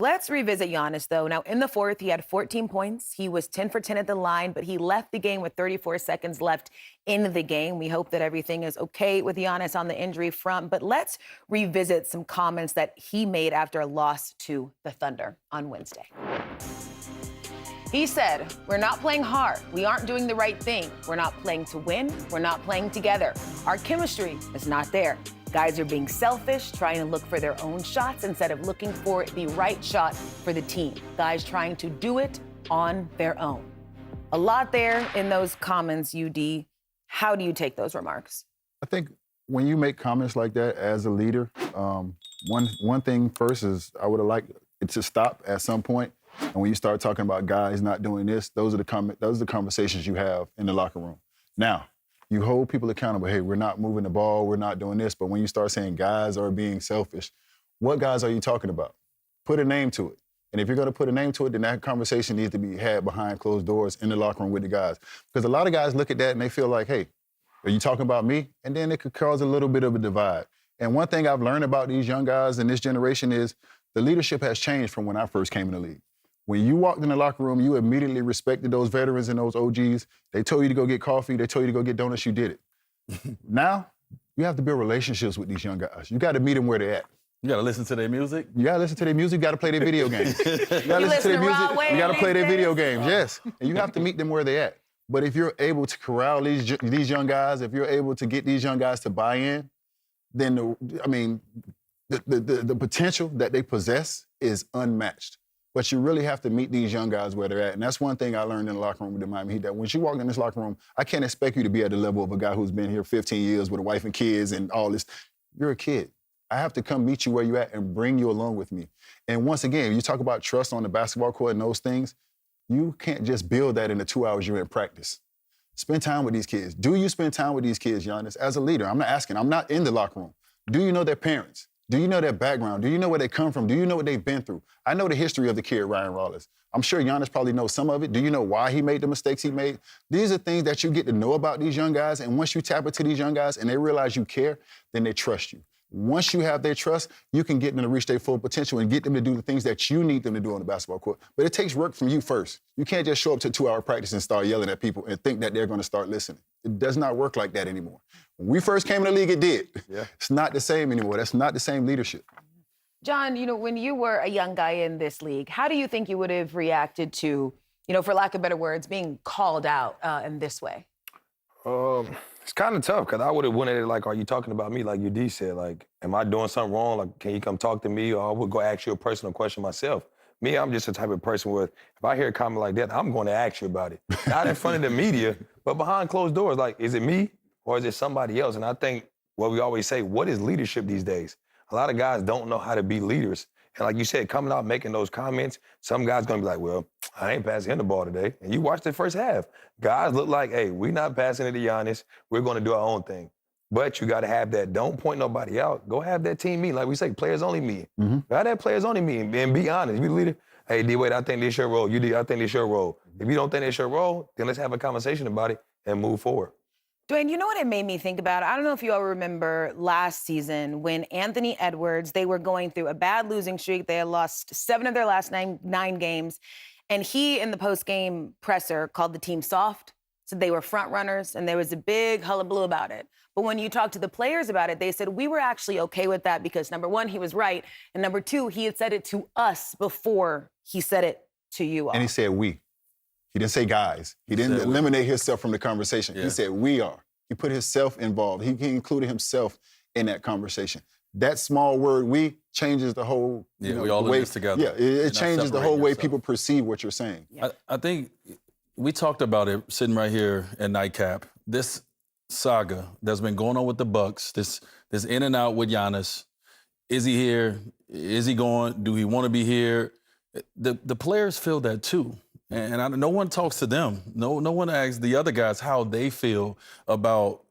Let's revisit Giannis, though. Now, in the fourth, he had 14 points. He was 10 for 10 at the line, but he left the game with 34 seconds left in the game. We hope that everything is okay with Giannis on the injury front. But let's revisit some comments that he made after a loss to the Thunder on Wednesday. He said, "We're not playing hard. We aren't doing the right thing. We're not playing to win. We're not playing together. Our chemistry is not there. Guys are being selfish, trying to look for their own shots instead of looking for the right shot for the team. Guys trying to do it on their own." A lot there in those comments, UD. How do you take those remarks? I think when you make comments like that as a leader, one thing first is I would have liked it to stop at some point. And when you start talking about guys not doing this, those are the conversations you have in the locker room. Now, you hold people accountable. Hey, we're not moving the ball, we're not doing this. But when you start saying guys are being selfish, what guys are you talking about? Put a name to it. And if you're going to put a name to it, then that conversation needs to be had behind closed doors in the locker room with the guys. Because a lot of guys look at that and they feel like, hey, are you talking about me? And then it could cause a little bit of a divide. And one thing I've learned about these young guys in this generation is the leadership has changed from when I first came in the league. When you walked in the locker room, you immediately respected those veterans and those OGs. They told you to go get coffee. They told you to go get donuts. You did it. Now, you have to build relationships with these young guys. You got to meet them where they're at. You got to listen to their music? You got to listen to their music. You got to play their video games. You got to listen to their music. You got to play their video games, yes. And you have to meet them where they're at. But if you're able to corral these young guys, if you're able to get these young guys to buy in, then, the potential that they possess is unmatched. But you really have to meet these young guys where they're at. And that's one thing I learned in the locker room with the Miami Heat, that when you walk in this locker room, I can't expect you to be at the level of a guy who's been here 15 years with a wife and kids and all this. You're a kid. I have to come meet you where you're at and bring you along with me. And once again, you talk about trust on the basketball court and those things, you can't just build that in the 2 hours you're in practice. Spend time with these kids. Do you spend time with these kids, Giannis, as a leader? I'm not asking. I'm not in the locker room. Do you know their parents? Do you know their background? Do you know where they come from? Do you know what they've been through? I know the history of the kid, Ryan Rollins. I'm sure Giannis probably knows some of it. Do you know why he made the mistakes he made? These are things that you get to know about these young guys, and once you tap into these young guys and they realize you care, then they trust you. Once you have their trust, you can get them to reach their full potential and get them to do the things that you need them to do on the basketball court. But it takes work from you first. You can't just show up to a 2-hour practice and start yelling at people and think that they're going to start listening. It does not work like that anymore. When we first came in the league, it did. Yeah. It's not the same anymore. That's not the same leadership. John, when you were a young guy in this league, how do you think you would have reacted to, for lack of better words, being called out in this way? It's kind of tough because I would have went at it like, are you talking about me? Like UD said, like, am I doing something wrong? Like, can you come talk to me? Or I would go ask you a personal question myself. Me, I'm just the type of person where if I hear a comment like that, I'm going to ask you about it. Not in front of the media, but behind closed doors. Like, is it me or is it somebody else? And I think what we always say, what is leadership these days? A lot of guys don't know how to be leaders. And like you said, coming out making those comments, some guys going to be like, well, I ain't passing him the ball today. And you watch the first half. Guys look like, hey, we're not passing it to Giannis. We're going to do our own thing. But you got to have that. Don't point nobody out. Go have that team meeting. Like we say, players only meeting. Mm-hmm. Have that players only meeting and be honest. Be the leader. Hey, D-Wade, I think this your role. You did, I think this your role. If you don't think this your role, then let's have a conversation about it and move forward. Dwyane, you know what it made me think about? I don't know if you all remember last season when Anthony Edwards, they were going through a bad losing streak. They had lost 7 of their last nine games. And he, in the post-game presser, called the team soft, said they were front runners, and there was a big hullabaloo about it. But when you talk to the players about it, they said, we were actually okay with that because, number one, he was right, and number two, he had said it to us before he said it to you all. And he said we. He didn't say guys. He didn't eliminate himself from the conversation. Yeah. He said we are. He put himself involved. He included himself in that conversation. That small word, we, changes the whole we all in this together. Yeah, it changes the whole way people perceive what you're saying. Yeah. I think we talked about it sitting right here at Nightcap. This saga that's been going on with the Bucks, this in and out with Giannis. Is he here? Is he going? Do he want to be here? The players feel that too. And no one talks to them. No one asks the other guys how they feel about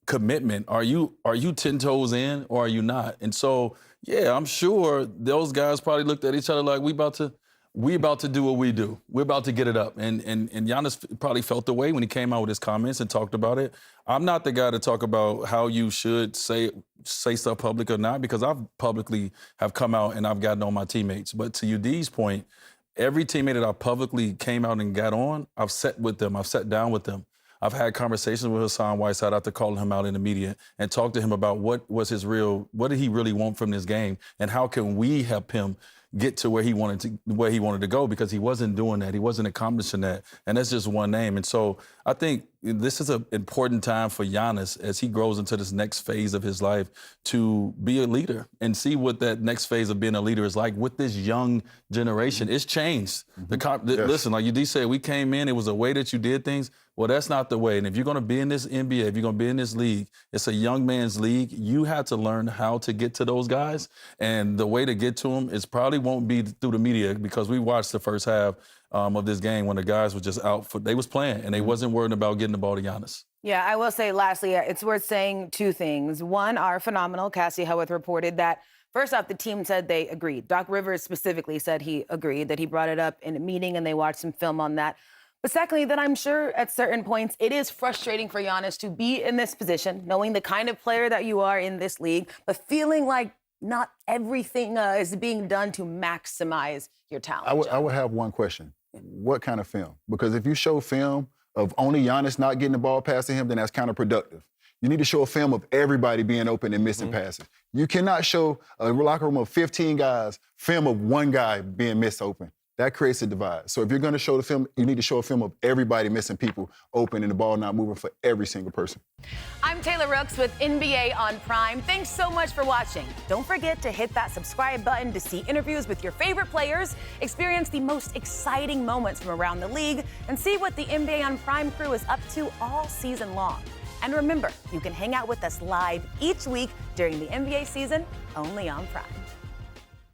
commitment. Are you 10 toes in or are you not? And so, yeah, I'm sure those guys probably looked at each other like we about to we about to do what we do. We're about to get it up. And Giannis probably felt the way when he came out with his comments and talked about it. I'm not the guy to talk about how you should say stuff public or not, because I've publicly have come out and I've gotten on my teammates. But to Ud's point, every teammate that I publicly came out and got on, I've sat with them. I've sat down with them. I've had conversations with Hassan Whiteside after calling him out in the media and talked to him about what did he really want from this game, and how can we help him get to where he wanted to go, because he wasn't doing that. He wasn't accomplishing that. And that's just one name. And so I think this is an important time for Giannis as he grows into this next phase of his life to be a leader and see what that next phase of being a leader is like with this young generation. It's changed. Listen, like Ud said, we came in, it was a way that you did things. Well, that's not the way. And if you're going to be in this NBA, if you're going to be in this league, it's a young man's league. You have to learn how to get to those guys. And the way to get to them is probably won't be through the media, because we watched the first half of this game when the guys were just out. They was playing, and they wasn't worried about getting the ball to Giannis. Yeah, I will say, lastly, it's worth saying two things. One, our phenomenal Cassie Howarth reported that, first off, the team said they agreed. Doc Rivers specifically said he agreed, that he brought it up in a meeting and they watched some film on that. But secondly, that I'm sure at certain points it is frustrating for Giannis to be in this position, knowing the kind of player that you are in this league, but feeling like not everything is being done to maximize your talent. I would have one question. What kind of film? Because if you show film of only Giannis not getting the ball past to him, then that's counterproductive. You need to show a film of everybody being open and missing passes. You cannot show a locker room of 15 guys, film of one guy being missed open. That creates a divide. So if you're going to show the film, you need to show a film of everybody missing people open and the ball not moving for every single person. I'm Taylor Rooks with NBA on Prime. Thanks so much for watching. Don't forget to hit that subscribe button to see interviews with your favorite players, experience the most exciting moments from around the league, and see what the NBA on Prime crew is up to all season long. And remember, you can hang out with us live each week during the NBA season only on Prime.